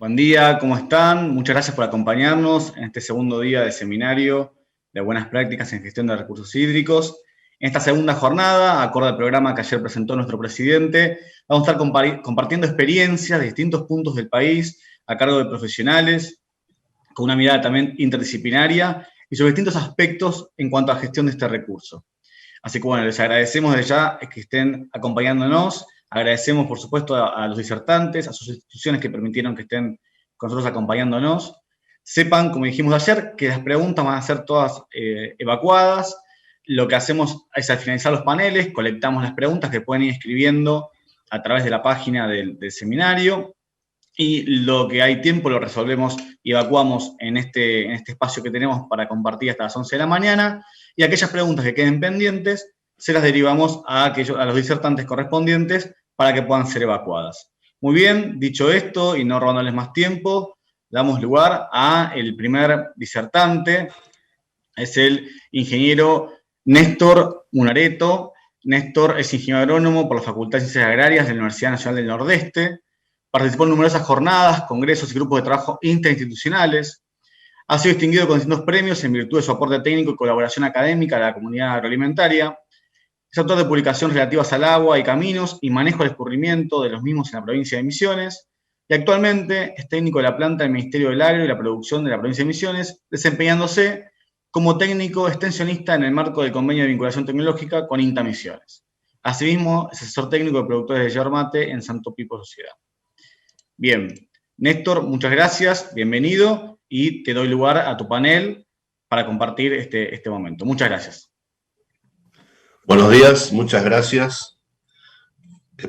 Buen día, ¿cómo están? Muchas gracias por acompañarnos en este segundo día del seminario de buenas prácticas en gestión de recursos hídricos. En esta segunda jornada, acorde al programa que ayer presentó nuestro presidente, vamos a estar compartiendo experiencias de distintos puntos del país a cargo de profesionales, con una mirada también interdisciplinaria y sobre distintos aspectos en cuanto a gestión de este recurso. Así que bueno, les agradecemos desde ya que estén acompañándonos. Agradecemos, por supuesto, a los disertantes, a sus instituciones que permitieron que estén con nosotros acompañándonos. Sepan, como dijimos ayer, que las preguntas van a ser todas evacuadas. Lo que hacemos es, al finalizar los paneles, colectamos las preguntas que pueden ir escribiendo a través de la página del seminario. Y lo que hay tiempo lo resolvemos y evacuamos en este espacio que tenemos para compartir hasta las 11 de la mañana. Y aquellas preguntas que queden pendientes se las derivamos a los disertantes correspondientes para que puedan ser evacuadas. Muy bien, dicho esto y no robándoles más tiempo, damos lugar al primer disertante. Es el ingeniero Néstor Munareto. Néstor es ingeniero agrónomo por la Facultad de Ciencias Agrarias de la Universidad Nacional del Nordeste. Participó en numerosas jornadas, congresos y grupos de trabajo interinstitucionales. Ha sido distinguido con distintos premios en virtud de su aporte técnico y colaboración académica a la comunidad agroalimentaria. Es autor de publicaciones relativas al agua y caminos y manejo del escurrimiento de los mismos en la provincia de Misiones. Y actualmente es técnico de la planta del Ministerio del Agro y la Producción de la provincia de Misiones, desempeñándose como técnico extensionista en el marco del convenio de vinculación tecnológica con INTA Misiones. Asimismo, es asesor técnico de productores de yerba mate en Santo Pipo Sociedad. Bien, Néstor, muchas gracias, bienvenido, y te doy lugar a tu panel para compartir este momento. Muchas gracias. Buenos días, muchas gracias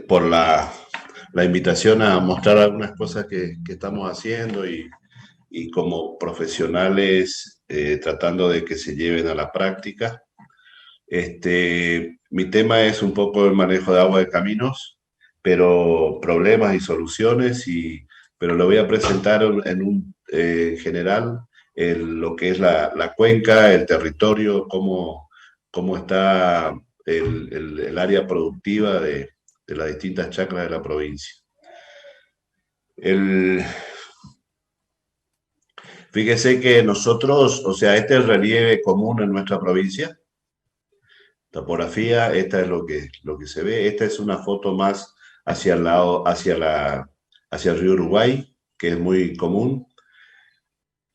por la invitación a mostrar algunas cosas que estamos haciendo y como profesionales tratando de que se lleven a la práctica. Mi tema es un poco el manejo de agua de caminos, pero problemas y soluciones, pero lo voy a presentar en general lo que es la cuenca, el territorio, cómo está el área productiva de las distintas chacras de la provincia. Fíjese que nosotros, o sea, este es el relieve común en nuestra provincia. Topografía, esta es lo que se ve. Esta es una foto más hacia el lado, hacia el río Uruguay, que es muy común.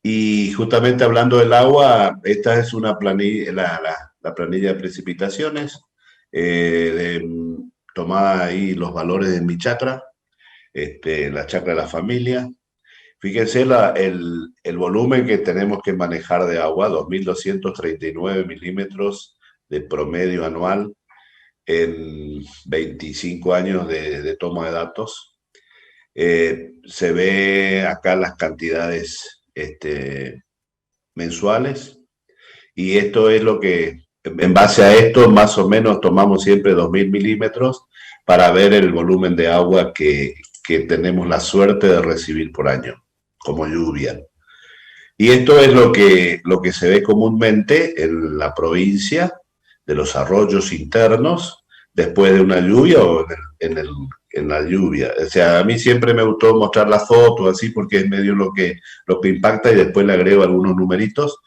Y justamente hablando del agua, esta es una planilla, la planilla de precipitaciones, tomada ahí los valores de mi chacra, la chacra de la familia. Fíjense el volumen que tenemos que manejar de agua, 2.239 milímetros de promedio anual en 25 años de toma de datos. Se ve acá las cantidades mensuales, y esto es lo que, en base a esto, más o menos tomamos siempre 2.000 milímetros para ver el volumen de agua que tenemos la suerte de recibir por año, como lluvia. Y esto es lo que se ve comúnmente en la provincia, de los arroyos internos, después de una lluvia o en la lluvia. O sea, a mí siempre me gustó mostrar las fotos así porque es medio lo que impacta, y después le agrego algunos numeritos.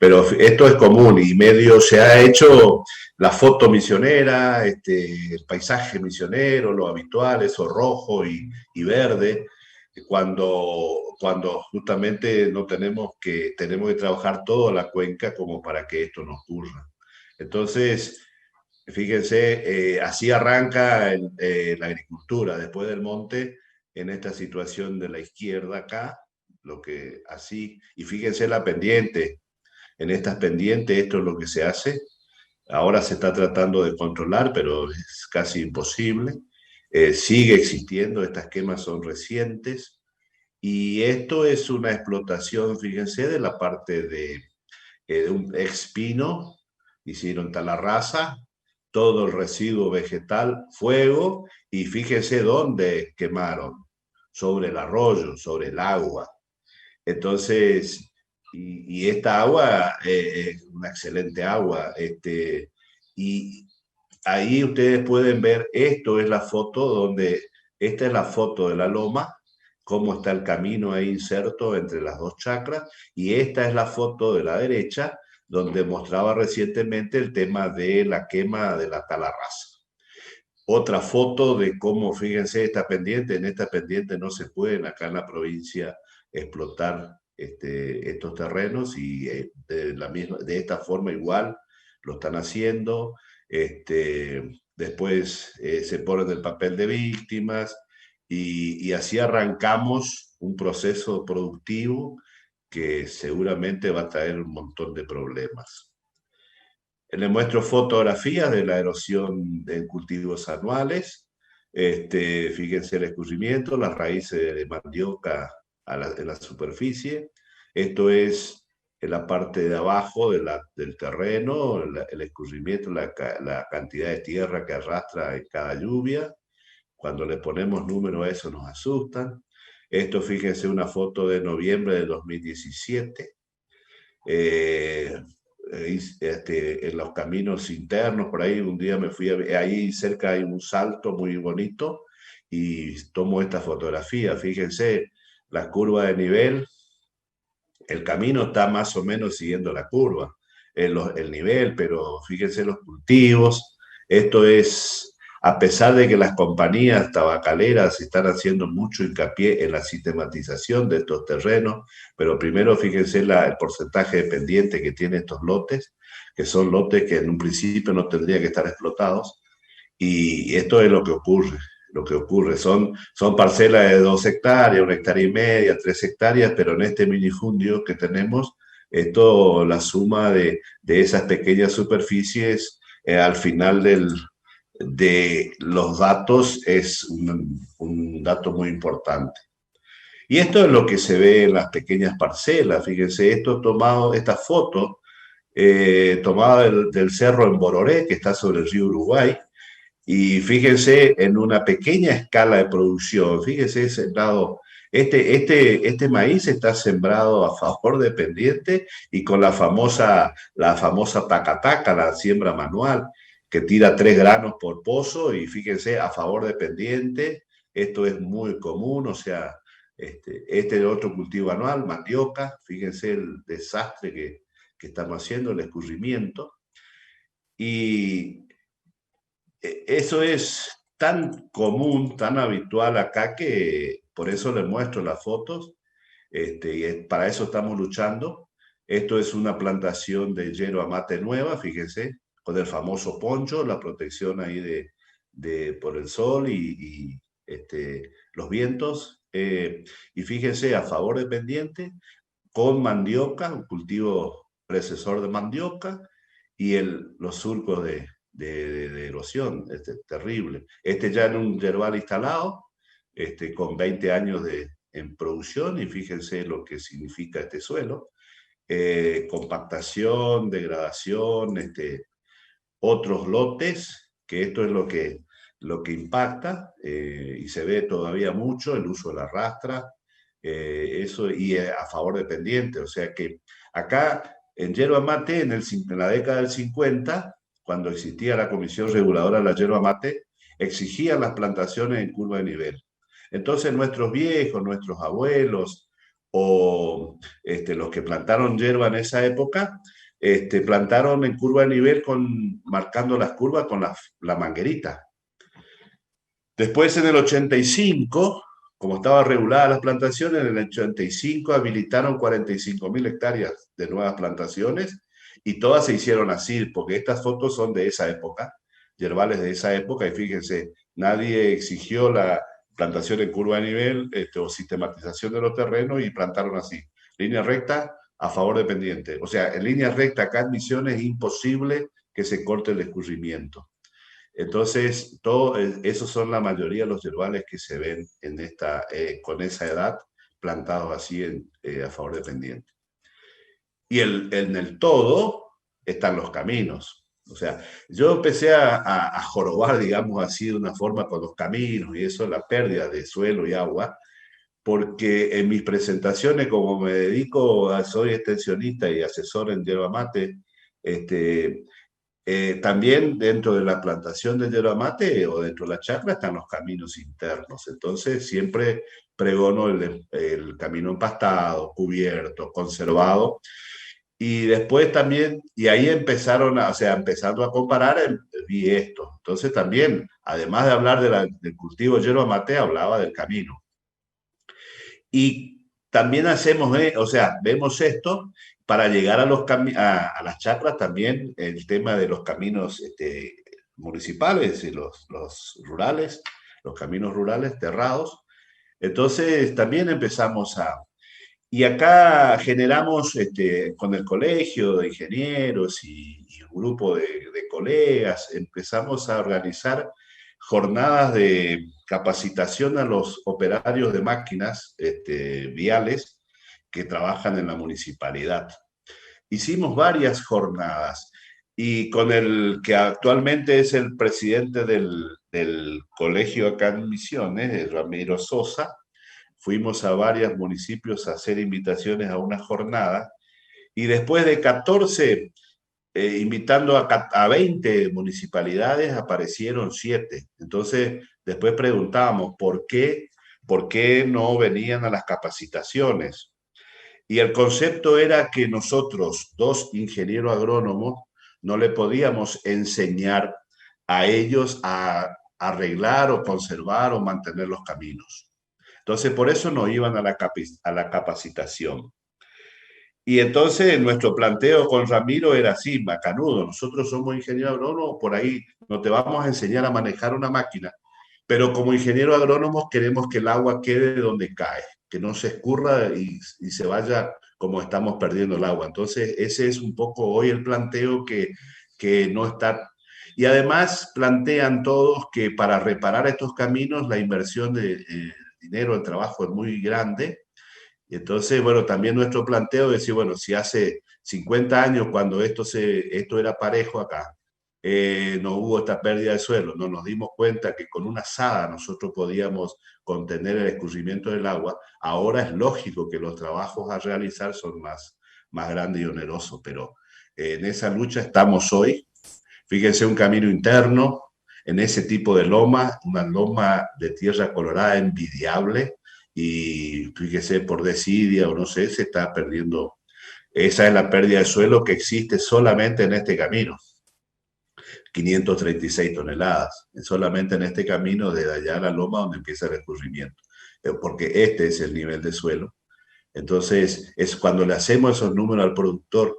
Pero esto es común y medio se ha hecho la foto misionera, el paisaje misionero, lo habitual, eso rojo y verde, cuando justamente no tenemos que trabajar toda la cuenca como para que esto no ocurra. Entonces, fíjense, así arranca la agricultura después del monte, en esta situación de la izquierda acá, y fíjense la pendiente. En estas pendientes esto es lo que se hace. Ahora se está tratando de controlar, pero es casi imposible. Sigue existiendo, estas quemas son recientes. Y esto es una explotación, fíjense, de la parte de un expino. Hicieron talarraza, todo el residuo vegetal, fuego, y fíjense dónde quemaron. Sobre el arroyo, sobre el agua. Entonces, y esta agua es una excelente agua. Y ahí ustedes pueden ver, esta es la foto de la loma cómo está el camino ahí inserto entre las dos chacras, y esta es la foto de la derecha, donde mostraba recientemente el tema de la quema de la talarraza. Otra foto de cómo, fíjense, en esta pendiente no se pueden acá en la provincia explotar estos terrenos, y de esta forma igual lo están haciendo. Después se ponen el papel de víctimas, y así arrancamos un proceso productivo que seguramente va a traer un montón de problemas. Les muestro fotografías de la erosión de cultivos anuales. Fíjense el escurrimiento, las raíces de mandioca en la superficie. Esto es en la parte de abajo del terreno, el escurrimiento, la cantidad de tierra que arrastra en cada lluvia. Cuando le ponemos número a eso nos asustan. Esto, fíjense, una foto de noviembre de 2017. En los caminos internos, por ahí un día me fui, ahí cerca hay un salto muy bonito, y tomo esta fotografía. Fíjense la curva de nivel, el camino está más o menos siguiendo la curva, el nivel, pero fíjense los cultivos. Esto es, a pesar de que las compañías tabacaleras están haciendo mucho hincapié en la sistematización de estos terrenos, pero primero fíjense el porcentaje de pendiente que tienen estos lotes, que son lotes que en un principio no tendrían que estar explotados, y esto es lo que ocurre. Lo que ocurre son parcelas de 2 hectáreas, 1,5 hectáreas, 3 hectáreas, pero en este minifundio que tenemos, esto, la suma de esas pequeñas superficies al final de los datos es un dato muy importante. Y esto es lo que se ve en las pequeñas parcelas. Fíjense, esta foto tomada del cerro en Bororé, que está sobre el río Uruguay, y fíjense en una pequeña escala de producción. Fíjense, sembrado, este maíz está sembrado a favor de pendiente, y con la famosa taca-taca, la siembra manual, que tira 3 granos por pozo, y fíjense, a favor de pendiente. Esto es muy común, o sea, este es otro cultivo anual, mandioca. Fíjense el desastre que estamos haciendo, el escurrimiento. Y eso es tan común, tan habitual acá, que por eso les muestro las fotos. Y para eso estamos luchando. Esto es una plantación de yerba mate nueva, fíjense, con el famoso poncho, la protección ahí por el sol y los vientos. Y fíjense, a favor de pendiente, con mandioca, un cultivo precesor de mandioca, y los surcos de erosión, terrible. Ya en un yerbal instalado, con 20 años en producción, y fíjense lo que significa este suelo. Compactación, degradación, otros lotes, que esto es lo que impacta, y se ve todavía mucho el uso de la rastra, eso, y a favor de pendiente. O sea que acá en yerba mate, en la década del 50, cuando existía la Comisión Reguladora de la Yerba Mate, exigían las plantaciones en curva de nivel. Entonces nuestros viejos, nuestros abuelos, o los que plantaron yerba en esa época, plantaron en curva de nivel, marcando las curvas con la manguerita. Después, en el 85, como estaba regulada las plantaciones, en el 85 habilitaron 45.000 hectáreas de nuevas plantaciones, y todas se hicieron así, porque estas fotos son de esa época, yerbales de esa época, y fíjense, nadie exigió la plantación en curva de nivel, o sistematización de los terrenos, y plantaron así, línea recta a favor de pendiente. O sea, en línea recta acá en Misiones es imposible que se corte el escurrimiento. Entonces, esos son la mayoría de los yerbales que se ven con esa edad, plantados así a favor de pendiente. Y en el todo están los caminos. O sea, yo empecé a jorobar, digamos así, de una forma con los caminos y eso, la pérdida de suelo y agua, porque en mis presentaciones, como me dedico, soy extensionista y asesor en yerba mate, También dentro de la plantación de yerba mate o dentro de la chacra están los caminos internos. Entonces siempre pregono el camino empastado, cubierto, conservado. Y después también, y ahí empezaron, o sea, empezando a comparar, vi esto. Entonces también, además de hablar del cultivo de yerba mate, hablaba del camino. Y también hacemos, o sea, vemos esto para llegar a las chacras también, el tema de los caminos municipales y los rurales, los caminos rurales terrados. Entonces también empezamos y acá generamos con el colegio de ingenieros y un grupo de colegas, empezamos a organizar jornadas de capacitación a los operarios de máquinas viales que trabajan en la municipalidad. Hicimos varias jornadas y con el que actualmente es el presidente del colegio acá en Misiones, Ramiro Sosa, fuimos a varios municipios a hacer invitaciones a una jornada y después de 14 invitando a 20 municipalidades, aparecieron 7. Entonces, después preguntábamos por qué no venían a las capacitaciones. Y el concepto era que nosotros, dos ingenieros agrónomos, no le podíamos enseñar a ellos a arreglar o conservar o mantener los caminos. Entonces, por eso no iban a la capacitación. Y entonces nuestro planteo con Ramiro era así, macanudo. Nosotros somos ingenieros agrónomos, por ahí no te vamos a enseñar a manejar una máquina, pero como ingeniero agrónomos queremos que el agua quede donde cae, que no se escurra y se vaya como estamos perdiendo el agua. Entonces ese es un poco hoy el planteo que no está. Y además plantean todos que para reparar estos caminos la inversión de dinero, el trabajo es muy grande. Y entonces, bueno, también nuestro planteo es decir, bueno, si hace 50 años cuando esto era parejo acá, no hubo esta pérdida de suelo, no nos dimos cuenta que con una azada nosotros podíamos contener el escurrimiento del agua, ahora es lógico que los trabajos a realizar son más grandes y onerosos, pero en esa lucha estamos hoy. Fíjense un camino interno en ese tipo de loma, una loma de tierra colorada envidiable, y fíjese por desidia o no sé, se está perdiendo. Esa es la pérdida de suelo que existe solamente en este camino. 536 toneladas, solamente en este camino de allá a la loma donde empieza el escurrimiento, porque este es el nivel de suelo. Entonces, es cuando le hacemos esos números al productor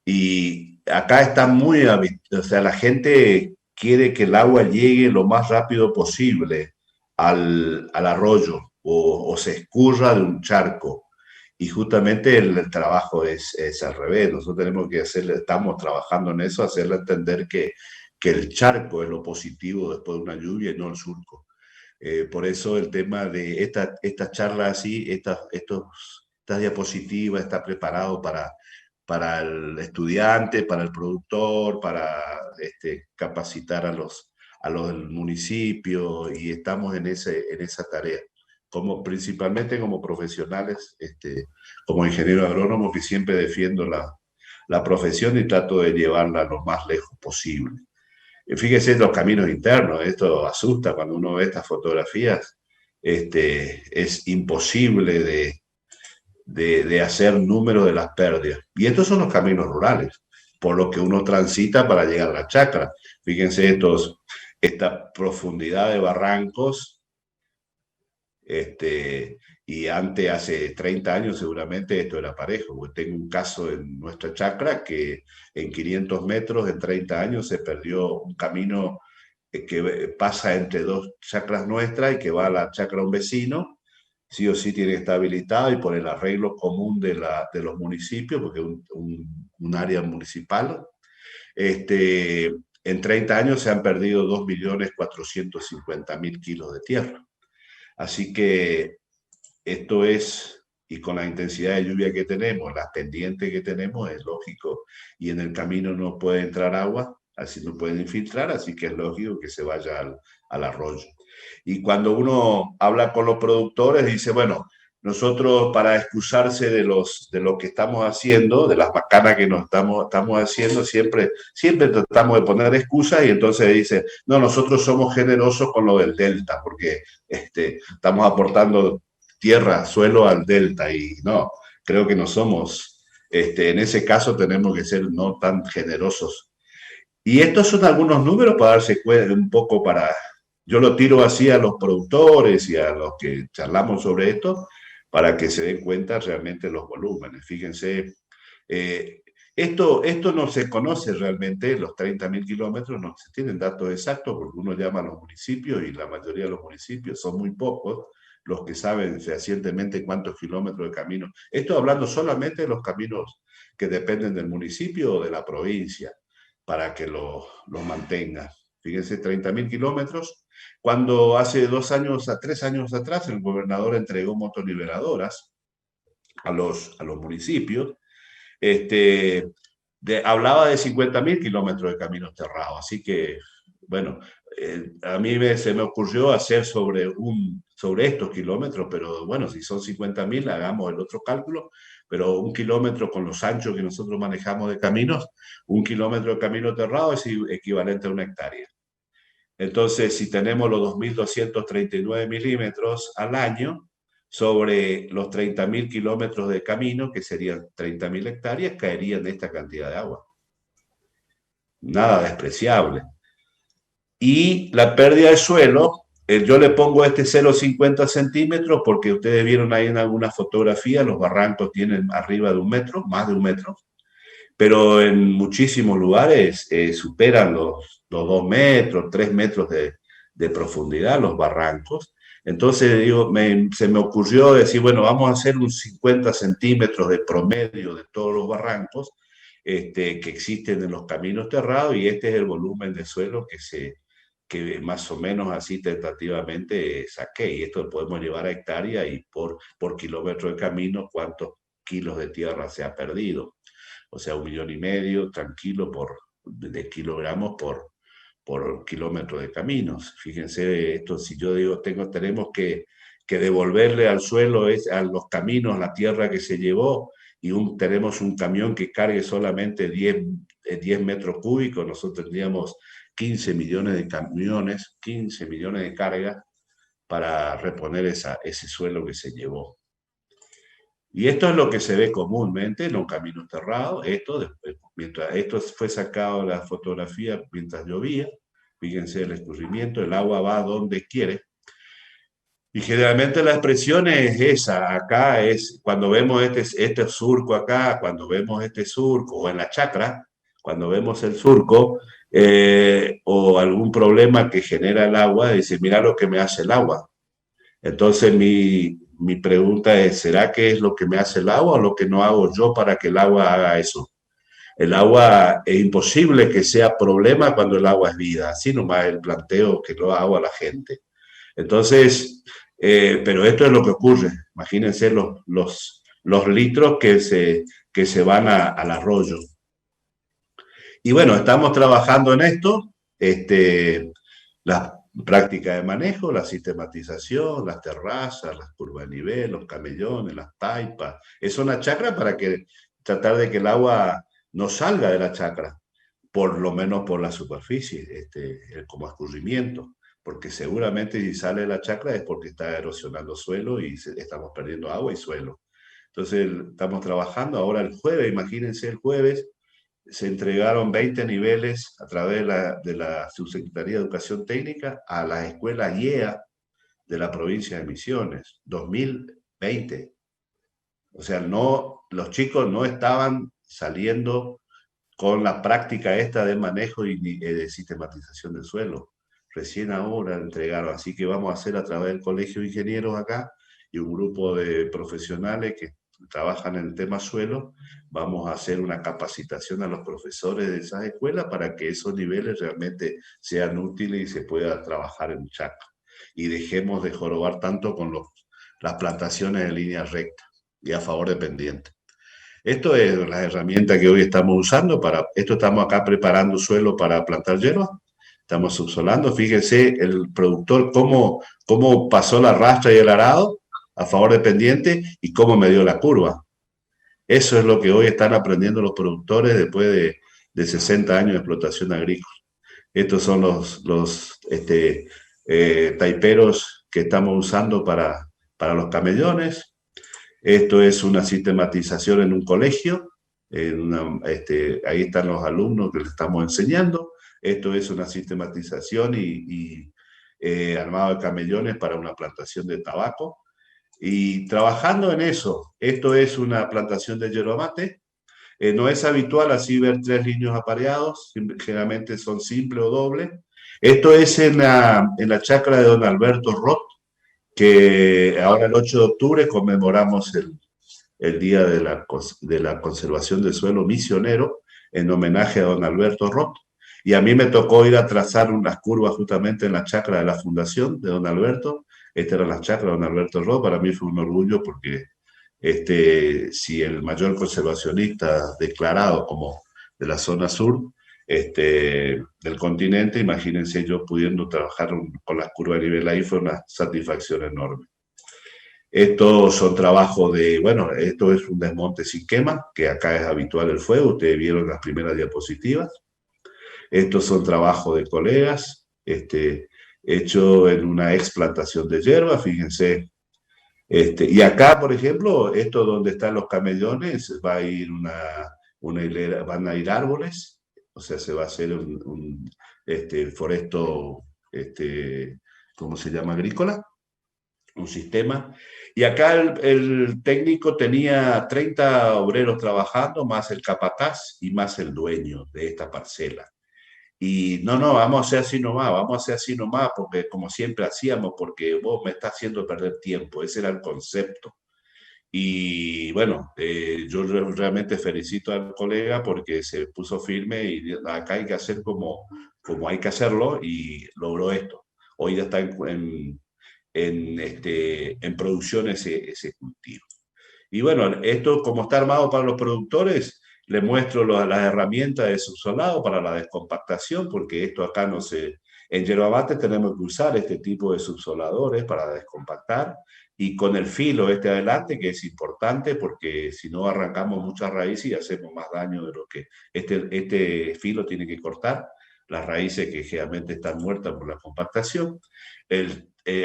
y acá está muy, o sea, la gente quiere que el agua llegue lo más rápido posible al arroyo o se escurra de un charco. Y justamente el trabajo es al revés. Nosotros tenemos que hacerle, estamos trabajando en eso, hacerle entender que el charco es lo positivo después de una lluvia y no el surco. Por eso el tema de esta charla así, estas diapositivas, está preparado para el estudiante, para el productor, para capacitar a los del municipio y estamos en esa tarea, principalmente como profesionales, como ingeniero agrónomo que siempre defiendo la profesión y trato de llevarla lo más lejos posible. Fíjese los caminos internos, esto asusta cuando uno ve estas fotografías, es imposible de hacer número de las pérdidas. Y estos son los caminos rurales, por lo que uno transita para llegar a la chacra. Fíjense esta profundidad de barrancos, y antes, hace 30 años seguramente esto era parejo. Tengo un caso en nuestra chacra que en 500 metros, en 30 años, se perdió un camino que pasa entre dos chacras nuestras y que va a la chacra de un vecino. Sí o sí tiene que estar habilitado y por el arreglo común de los municipios, porque es un área municipal. En 30 años se han perdido 2.450.000 kilos de tierra. Así que esto es, y con la intensidad de lluvia que tenemos, las pendientes que tenemos, es lógico. Y en el camino no puede entrar agua, así no pueden infiltrar, así que es lógico que se vaya al arroyo. Y cuando uno habla con los productores, dice, bueno, nosotros, para excusarse de lo que estamos haciendo, de las macanas que nos estamos haciendo, siempre tratamos de poner excusas y entonces dice, no, nosotros somos generosos con lo del delta, porque estamos aportando tierra, suelo al delta y no, creo que no somos, en ese caso tenemos que ser no tan generosos. Y estos son algunos números para darse cuenta un poco yo lo tiro así a los productores y a los que charlamos sobre esto, para que se den cuenta realmente los volúmenes. Fíjense, esto no se conoce realmente, los 30.000 kilómetros, no se tienen datos exactos porque uno llama a los municipios y la mayoría de los municipios son muy pocos los que saben fehacientemente cuántos kilómetros de camino. Esto hablando solamente de los caminos que dependen del municipio o de la provincia para que lo mantenga. Fíjense, 30.000 kilómetros. Cuando hace 3 años atrás el gobernador entregó motoniveladoras a los municipios, hablaba de 50.000 kilómetros de caminos terrados. Así que, bueno, a mí se me ocurrió hacer sobre estos kilómetros, pero bueno, si son 50.000, hagamos el otro cálculo, pero 1 kilómetro con los anchos que nosotros manejamos de caminos, 1 kilómetro de camino terrado es equivalente a 1 hectárea. Entonces, si tenemos los 2.239 milímetros al año sobre los 30.000 kilómetros de camino, que serían 30.000 hectáreas, caerían esta cantidad de agua. Nada despreciable. Y la pérdida de suelo, yo le pongo 0,50 centímetros porque ustedes vieron ahí en alguna fotografía, los barrancos tienen arriba de 1 metro, más de 1 metro, pero en muchísimos lugares superan los 2 metros, 3 metros de profundidad los barrancos. Entonces, se me ocurrió decir, bueno, vamos a hacer un 50 centímetros de promedio de todos los barrancos que existen en los caminos terrados y este es el volumen de suelo que más o menos así tentativamente saqué. Y esto lo podemos llevar a hectárea y por kilómetro de camino, cuántos kilos de tierra se ha perdido. O sea, 1,5 millones tranquilo de kilogramos por kilómetro de caminos. Fíjense esto, si yo digo, tenemos que devolverle al suelo, a los caminos, la tierra que se llevó, y tenemos un camión que cargue solamente 10 metros cúbicos, nosotros tendríamos 15 millones de camiones, 15 millones de cargas para reponer ese suelo que se llevó. Y esto es lo que se ve comúnmente en los caminos terrados. Mientras esto fue sacado de la fotografía mientras llovía, fíjense el escurrimiento, el agua va donde quiere. Y generalmente la expresión es esa. Acá es cuando vemos este surco acá, cuando vemos este surco, o en la chacra, cuando vemos el surco, o algún problema que genera el agua, dice, mira lo que me hace el agua. Entonces mi pregunta es, ¿será que es lo que me hace el agua o lo que no hago yo para que el agua haga eso? El agua es imposible que sea problema cuando el agua es vida, así nomás el planteo que lo hago a la gente. Entonces, pero esto es lo que ocurre. Imagínense los litros que se van al arroyo. Y bueno, estamos trabajando en esto, las prácticas de manejo, la sistematización, las terrazas, las curvas de nivel, los camellones, las taipas. Es una chacra para tratar de que el agua no salga de la chacra, por lo menos por la superficie, como escurrimiento, porque seguramente si sale de la chacra es porque está erosionando suelo y estamos perdiendo agua y suelo. Entonces estamos trabajando ahora el jueves, imagínense el jueves, se entregaron 20 niveles a través de la Subsecretaría de Educación Técnica a las escuelas IEA de la provincia de Misiones, 2020. O sea, los chicos no estaban saliendo con la práctica esta de manejo y de sistematización del suelo. Recién ahora entregaron, así que vamos a hacer a través del Colegio de Ingenieros acá y un grupo de profesionales que trabajan en el tema suelo, vamos a hacer una capacitación a los profesores de esas escuelas para que esos niveles realmente sean útiles y se pueda trabajar en chacra. Y dejemos de jorobar tanto con las plantaciones en línea recta y a favor de pendiente. Esto es la herramienta que hoy estamos usando esto estamos acá preparando suelo para plantar hierba. Estamos subsolando. Fíjense el productor cómo pasó la rastra y el arado. a favor de pendiente y cómo me dio la curva. Eso es lo que hoy están aprendiendo los productores después de 60 años de explotación agrícola. Estos son los taiperos que estamos usando para los camellones. Esto es una sistematización en un colegio. Ahí están los alumnos que les estamos enseñando. Esto es una sistematización y armado de camellones para una plantación de tabaco. Y trabajando en eso, esto es una plantación de yerba mate. No es habitual así ver 3 líneas apareados, generalmente son simple o doble. Esto es en la chacra de don Alberto Roth, que ahora el 8 de octubre conmemoramos el Día de la Conservación del Suelo Misionero, en homenaje a don Alberto Roth. Y a mí me tocó ir a trazar unas curvas justamente en la chacra de la fundación de don Alberto. Esta era la chacra de don Alberto Roth. Para mí fue un orgullo porque si el mayor conservacionista declarado como de la zona sur del continente, imagínense yo pudiendo trabajar con las curvas de nivel ahí, fue una satisfacción enorme. Estos son trabajos esto es un desmonte sin quema, que acá es habitual el fuego, ustedes vieron las primeras diapositivas. Estos son trabajos de colegas, hecho en una explantación de hierba, fíjense. Y acá, por ejemplo, esto donde están los camellones, va a ir una hilera, van a ir árboles, o sea, se va a hacer un foresto, ¿cómo se llama? Agrícola, un sistema. Y acá el técnico tenía 30 obreros trabajando, más el capataz y más el dueño de esta parcela. Y no, vamos a hacer así nomás, vamos a hacer así nomás, porque como siempre hacíamos, porque vos me estás haciendo perder tiempo, ese era el concepto. Y bueno, yo realmente felicito al colega porque se puso firme y acá hay que hacer como hay que hacerlo y logró esto. Hoy ya está en producción ese cultivo. Y bueno, esto como está armado para los productores, les muestro las herramientas de subsolado para la descompactación, porque esto acá no se... En yerba mate tenemos que usar este tipo de subsoladores para descompactar y con el filo adelante, que es importante porque si no arrancamos muchas raíces y hacemos más daño de lo que este filo tiene que cortar las raíces que generalmente están muertas por la compactación.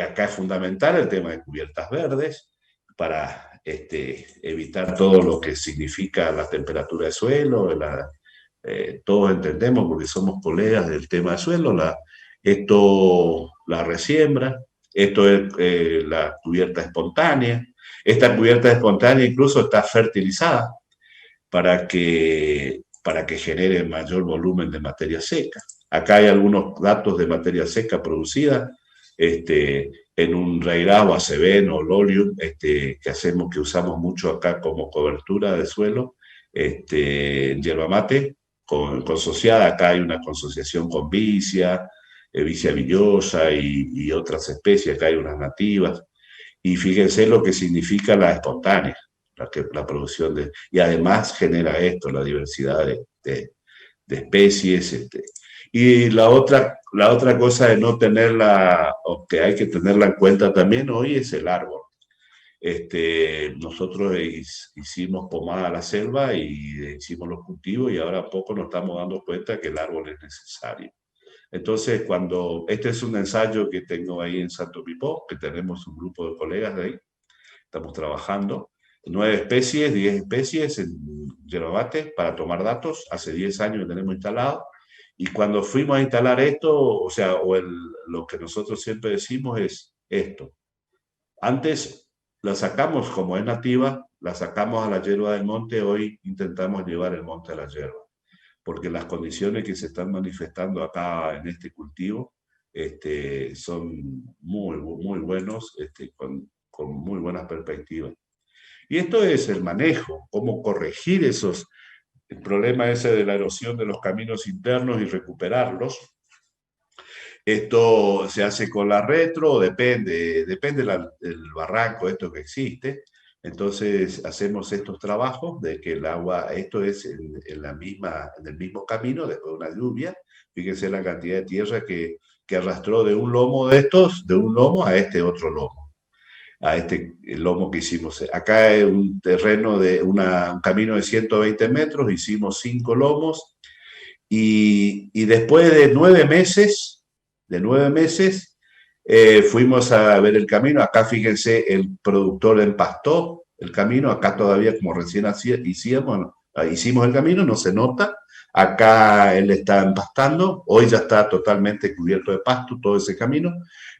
Acá es fundamental el tema de cubiertas verdes para evitar todo lo que significa la temperatura del suelo. Todos entendemos, porque somos colegas del tema del suelo, la resiembra, esto es la cubierta espontánea. Esta cubierta espontánea incluso está fertilizada para que genere mayor volumen de materia seca. Acá hay algunos datos de materia seca producida en un reirado, acebeno o lolium, que usamos mucho acá como cobertura de suelo, en yerba mate, consociada. Acá hay una consociación con vicia, vicia villosa y otras especies. Acá hay unas nativas. Y fíjense lo que significa la espontánea, la producción y además genera esto, la diversidad de especies. Y la otra cosa de no tenerla, o que hay que tenerla en cuenta también hoy, es el árbol. Nosotros hicimos pomada a la selva y hicimos los cultivos y ahora a poco nos estamos dando cuenta que el árbol es necesario. Entonces, este es un ensayo que tengo ahí en Santo Pipó, que tenemos un grupo de colegas de ahí, estamos trabajando, 9 especies, 10 especies en yerba mate para tomar datos, hace 10 años que tenemos instalado, y cuando fuimos a instalar esto, o sea, lo que nosotros siempre decimos es esto. Antes la sacamos como es nativa, la sacamos a la yerba del monte, hoy intentamos llevar el monte a la yerba, porque las condiciones que se están manifestando acá en este cultivo son muy, muy buenos, con muy buenas perspectivas. Y esto es el manejo, cómo corregir el problema ese de la erosión de los caminos internos y recuperarlos. Esto se hace con la retro, depende del barranco, esto que existe. Entonces hacemos estos trabajos de que el agua, esto es en el mismo camino, después de una lluvia. Fíjense la cantidad de tierra que arrastró de un lomo de un lomo a este otro lomo. a este lomo que hicimos. Acá es un terreno de un camino de 120 metros, hicimos 5 lomos y después de 9 meses, fuimos a ver el camino. Acá fíjense, el productor empastó el camino, acá todavía como recién hicimos el camino, no se nota. Acá él está empastando, hoy ya está totalmente cubierto de pasto todo ese camino,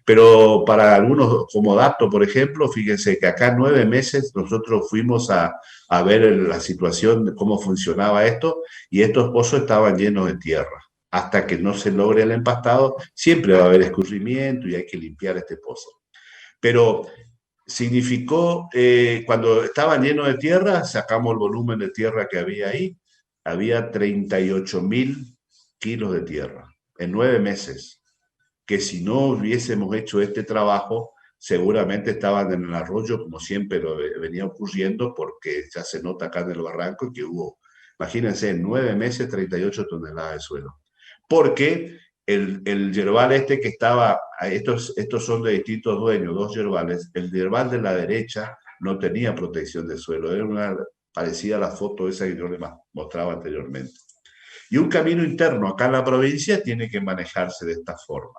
pero para algunos, como dato, por ejemplo, fíjense que acá 9 meses nosotros fuimos a ver la situación de cómo funcionaba esto y estos pozos estaban llenos de tierra. Hasta que no se logre el empastado, siempre va a haber escurrimiento y hay que limpiar este pozo. Pero significó, cuando estaban llenos de tierra, sacamos el volumen de tierra que había ahí, había 38.000 kilos de tierra en 9 meses, que si no hubiésemos hecho este trabajo, seguramente estaban en el arroyo, como siempre lo venía ocurriendo, porque ya se nota acá en el barranco que hubo, imagínense, en 9 meses, 38 toneladas de suelo. Porque el yerbal este que estaba, estos son de distintos dueños, 2 yerbales, el yerbal de la derecha no tenía protección de suelo, era parecida a la foto esa que yo le mostraba anteriormente. Y un camino interno acá en la provincia tiene que manejarse de esta forma.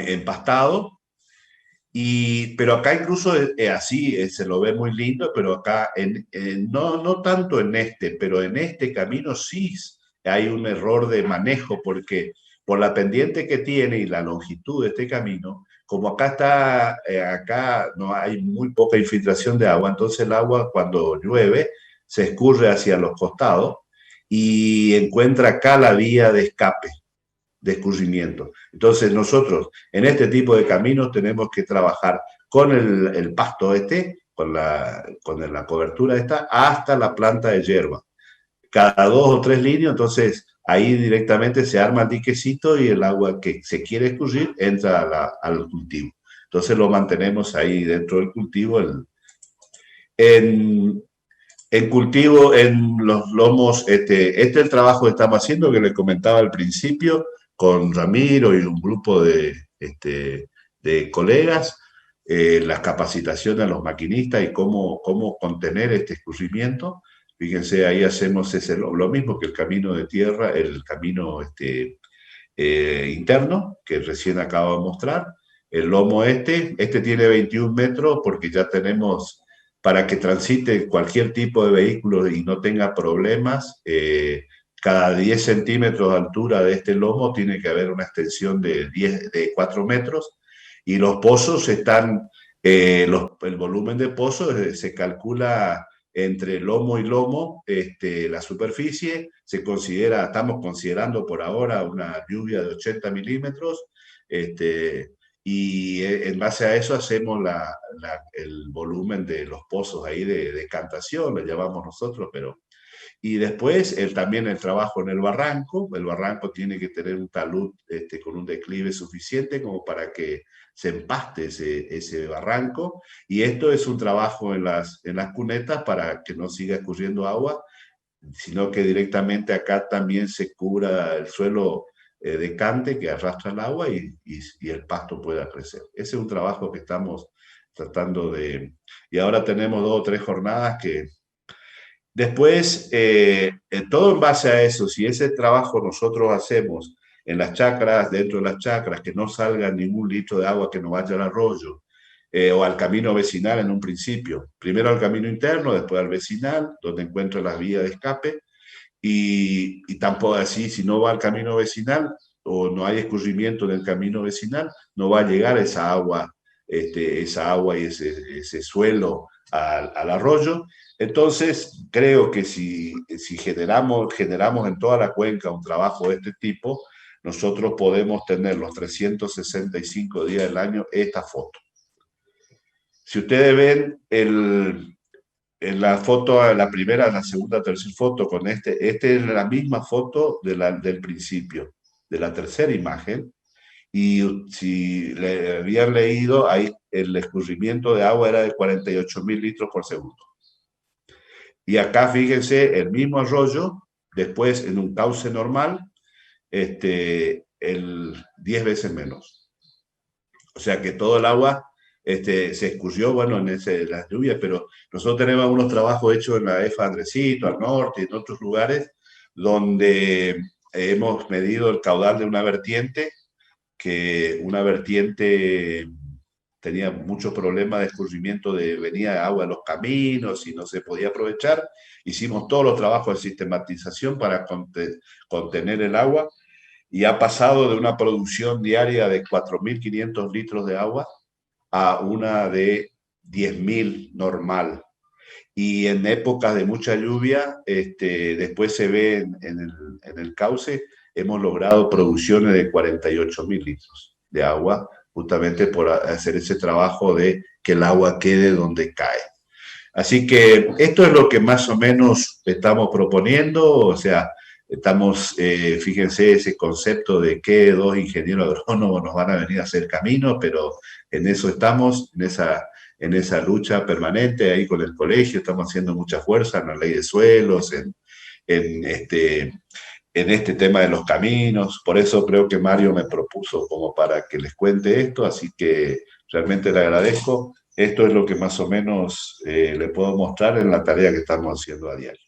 Empastado, pero acá incluso así se lo ve muy lindo, pero acá no tanto en pero en este camino sí hay un error de manejo, porque por la pendiente que tiene y la longitud de este camino, como acá no hay muy poca infiltración de agua, entonces el agua cuando llueve se escurre hacia los costados y encuentra acá la vía de escape, de escurrimiento. Entonces nosotros en este tipo de caminos tenemos que trabajar con el pasto con la cobertura hasta la planta de hierba. Cada 2 o 3 líneas, entonces ahí directamente se arma el diquecito y el agua que se quiere escurrir entra al cultivo. Entonces lo mantenemos ahí dentro del cultivo. En cultivo, en los lomos, este es el trabajo que estamos haciendo, que les comentaba al principio, con Ramiro y un grupo de colegas, las capacitaciones a los maquinistas y cómo contener este escurrimiento. Fíjense, ahí hacemos lo mismo que el camino de tierra, el camino interno, que recién acabo de mostrar. El lomo este tiene 21 metros porque ya tenemos, para que transite cualquier tipo de vehículo y no tenga problemas, cada 10 centímetros de altura de este lomo tiene que haber una extensión de 4 metros, y los pozos el volumen de pozos se calcula entre lomo y lomo, la superficie, estamos considerando por ahora una lluvia de 80 milímetros, y en base a eso hacemos el volumen de los pozos ahí de decantación, le llamamos nosotros, y después también el trabajo en el barranco tiene que tener un talud con un declive suficiente como para que se empaste ese barranco, y esto es un trabajo en las cunetas para que no siga escurriendo agua, sino que directamente acá también se cubra el suelo decante que arrastra el agua y el pasto pueda crecer. Ese es un trabajo que estamos tratando y ahora tenemos 2 o 3 jornadas que después, todo en base a eso, si ese trabajo nosotros hacemos en las chacras, dentro de las chacras, que no salga ningún litro de agua que no vaya al arroyo, o al camino vecinal en un principio, primero al camino interno, después al vecinal, donde encuentra las vías de escape, y tampoco así, si no va al camino vecinal o no hay escurrimiento en el camino vecinal, no va a llegar esa agua y ese suelo al arroyo. Entonces, creo que si generamos en toda la cuenca un trabajo de este tipo, nosotros podemos tener los 365 días del año esta foto. Si ustedes ven en la foto, la primera, la segunda, tercera foto con esta es la misma foto del principio, de la tercera imagen, y si le habían leído, ahí el escurrimiento de agua era de 48.000 litros por segundo. Y acá fíjense el mismo arroyo, después en un cauce normal, 10 veces menos. O sea que todo el agua se escurrió, bueno, las lluvias, pero nosotros tenemos unos trabajos hechos en la EFA Andresito, al norte y en otros lugares, donde hemos medido el caudal de una vertiente, que una vertiente tenía muchos problemas de escurrimiento, venía agua a los caminos y no se podía aprovechar. Hicimos todos los trabajos de sistematización para contener el agua y ha pasado de una producción diaria de 4.500 litros de agua a una de 10.000 normal. Y en épocas de mucha lluvia, después se ve en el cauce, hemos logrado producciones de 48.000 litros de agua, justamente por hacer ese trabajo de que el agua quede donde cae. Así que esto es lo que más o menos estamos proponiendo, o sea, estamos, fíjense ese concepto de que dos ingenieros agrónomos nos van a venir a hacer camino, pero en eso estamos, en esa lucha permanente ahí con el colegio, estamos haciendo mucha fuerza en la ley de suelos, en este tema de los caminos, por eso creo que Mario me propuso como para que les cuente esto, así que realmente le agradezco. Esto es lo que más o menos le puedo mostrar en la tarea que estamos haciendo a diario.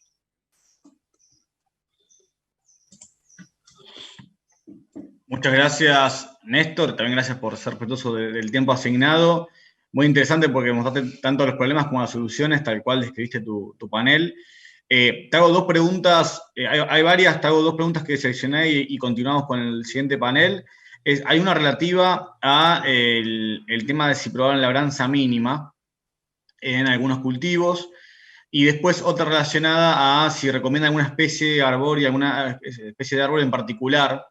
Muchas gracias, Néstor. También gracias por ser respetuoso del tiempo asignado. Muy interesante porque mostraste tanto los problemas como las soluciones, tal cual describiste tu panel. Te hago dos preguntas, hay varias, te hago dos preguntas que seleccioné y continuamos con el siguiente panel. Hay una relativa a el tema de si probaron la labranza mínima en algunos cultivos, y después otra relacionada a si recomienda alguna especie arbórea, alguna especie de árbol en particular,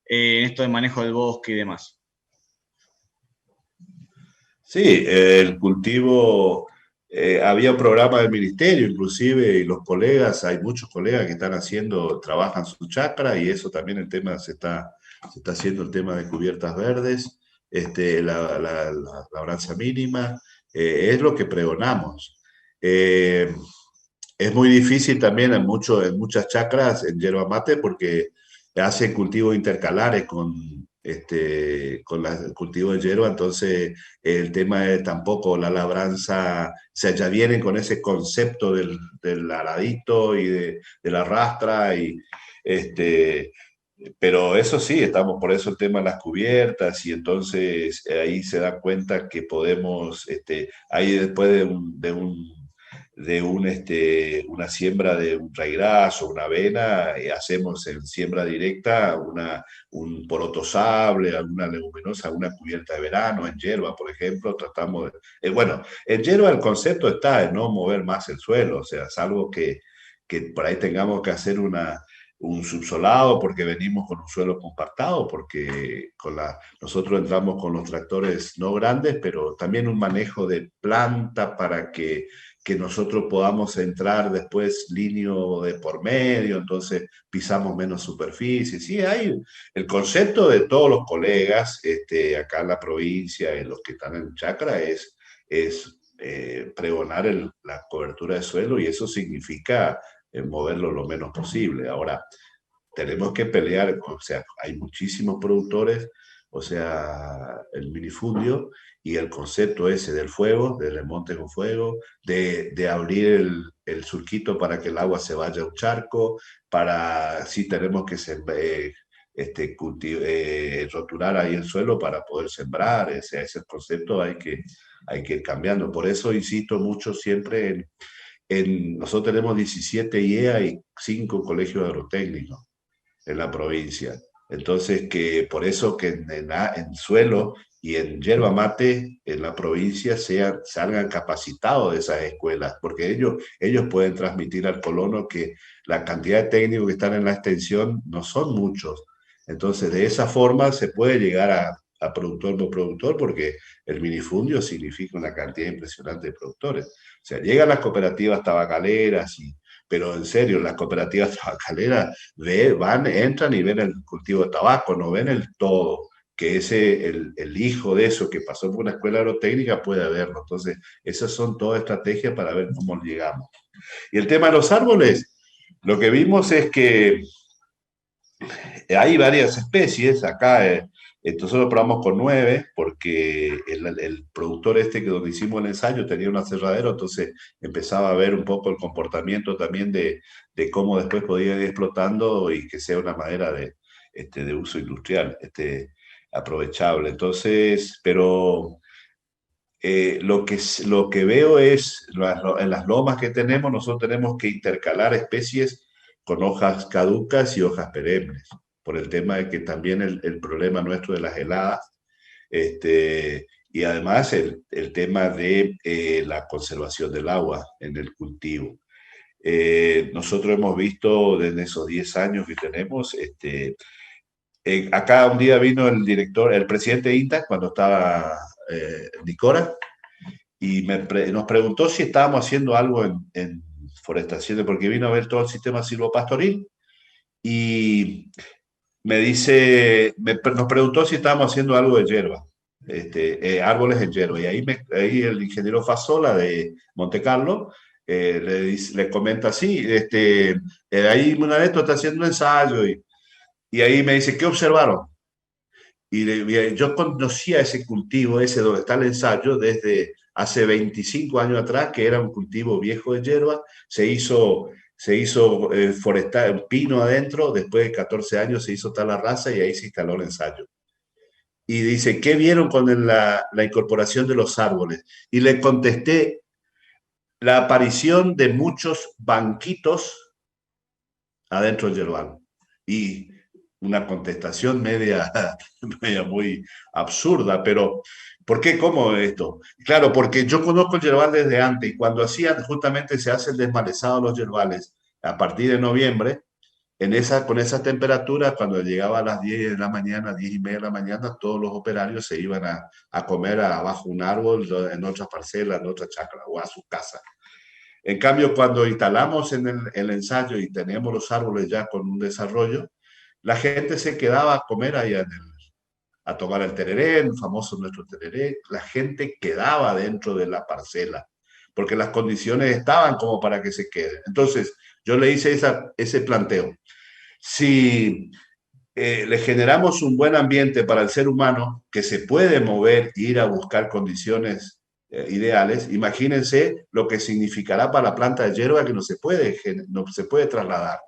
en esto de manejo del bosque y demás. Sí, el cultivo, había un programa del ministerio inclusive, y los colegas, hay muchos colegas que están trabajan su chacra, y eso también el tema se está haciendo el tema de cubiertas verdes, la labranza mínima, es lo que pregonamos. Es muy difícil también en muchas chacras en yerba mate porque hacen cultivos intercalares con el cultivo de hierba, entonces el tema es tampoco la labranza, o sea, ya vienen con ese concepto del aradito y de la rastra, pero eso sí, estamos por eso el tema de las cubiertas, y entonces ahí se da cuenta que podemos, ahí después una siembra de un raigrazo, una avena, hacemos en siembra directa un poroto sable, alguna leguminosa, alguna cubierta de verano, en hierba, por ejemplo, tratamos de... bueno, en hierba el concepto está en no mover más el suelo, o sea, salvo que por ahí tengamos que hacer un subsolado porque venimos con un suelo compactado, porque nosotros entramos con los tractores no grandes, pero también un manejo de planta para que nosotros podamos entrar después líneo de por medio, entonces pisamos menos superficie. Sí, hay el concepto de todos los colegas acá en la provincia, en los que están en chacra, es pregonar la cobertura de suelo, y eso significa moverlo lo menos posible. Ahora, tenemos que pelear, o sea, hay muchísimos productores, o sea, el minifundio y el concepto ese del fuego, del remonte con fuego, de abrir el surquito para que el agua se vaya a un charco, sí tenemos que roturar ahí el suelo para poder sembrar, ese concepto hay que ir cambiando. Por eso insisto mucho siempre nosotros tenemos 17 IEA y 5 colegios agrotécnicos en la provincia. Entonces, que por eso que en suelo y en yerba mate en la provincia salgan capacitados de esas escuelas, porque ellos pueden transmitir al colono que la cantidad de técnicos que están en la extensión no son muchos. Entonces, de esa forma se puede llegar a productor no productor, porque el minifundio significa una cantidad impresionante de productores. O sea, llegan las cooperativas tabacaleras, pero en serio, las cooperativas tabacaleras entran y ven el cultivo de tabaco, no ven el todo, que el hijo de eso que pasó por una escuela agrotécnica puede verlo. Entonces, esas son todas estrategias para ver cómo llegamos. Y el tema de los árboles, lo que vimos es que hay varias especies. Acá Nosotros probamos con 9 porque el productor que donde hicimos el ensayo tenía un aserradero, entonces empezaba a ver un poco el comportamiento también de cómo después podía ir explotando y que sea una madera de uso industrial, aprovechable. Entonces, pero lo que veo es, en las lomas que tenemos, nosotros tenemos que intercalar especies con hojas caducas y hojas perennes, por el tema de que también el problema nuestro de las heladas, y además el tema de la conservación del agua en el cultivo. Nosotros hemos visto en esos 10 años que tenemos, acá un día vino el presidente de INTA, cuando estaba Nicora, y nos preguntó si estábamos haciendo algo en forestación, porque vino a ver todo el sistema silvopastoril y nos preguntó si estábamos haciendo algo de hierba, árboles en hierba. Y ahí el ingeniero Fasola de Monte Carlo le comenta así, ahí Munareto está haciendo un ensayo y ahí me dice, ¿qué observaron? Y yo conocía ese cultivo, ese donde está el ensayo, desde hace 25 años atrás, que era un cultivo viejo de hierba, se hizo forestal, pino adentro, después de 14 años se hizo tal la raza y ahí se instaló el ensayo. Y dice, ¿qué vieron con la incorporación de los árboles? Y le contesté, la aparición de muchos banquitos adentro del yerbal. Y una contestación media muy absurda, pero ¿por qué? ¿Cómo esto? Claro, porque yo conozco el yerbal desde antes y cuando justamente se hace el desmalezado de los yerbales a partir de noviembre, con esa temperatura, cuando llegaba a las 10 de la mañana, 10:30 de la mañana, todos los operarios se iban a comer abajo un árbol, en otras parcelas, en otra chacra o a su casa. En cambio, cuando instalamos en el ensayo y teníamos los árboles ya con un desarrollo, la gente se quedaba a comer ahí a tomar el tereré, el famoso nuestro tereré. La gente quedaba dentro de la parcela, porque las condiciones estaban como para que se quede. Entonces, yo le hice ese planteo. Si le generamos un buen ambiente para el ser humano que se puede mover e ir a buscar condiciones ideales, imagínense lo que significará para la planta de hierba que no se puede trasladar.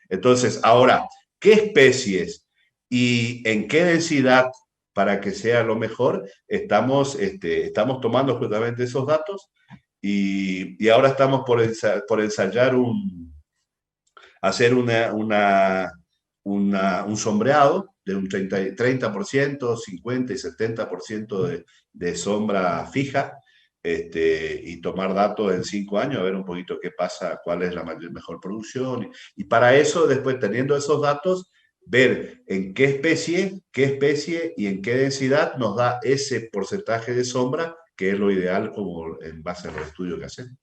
Entonces, ahora, ¿qué especies y en qué densidad para que sea lo mejor? Estamos tomando justamente esos datos y ahora estamos por ensayar hacer un sombreado de un 30%, 50 y 70% de sombra fija, y tomar datos en 5 años, a ver un poquito qué pasa, cuál es la mejor producción. Y para eso, después, teniendo esos datos, ver en qué especie y en qué densidad nos da ese porcentaje de sombra, que es lo ideal como en base a los estudios que hacemos.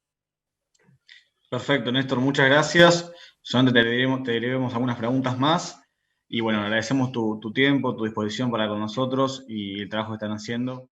Perfecto, Néstor, muchas gracias. Solamente te diremos algunas preguntas más. Y bueno, agradecemos tu tiempo, tu disposición para con nosotros y el trabajo que están haciendo.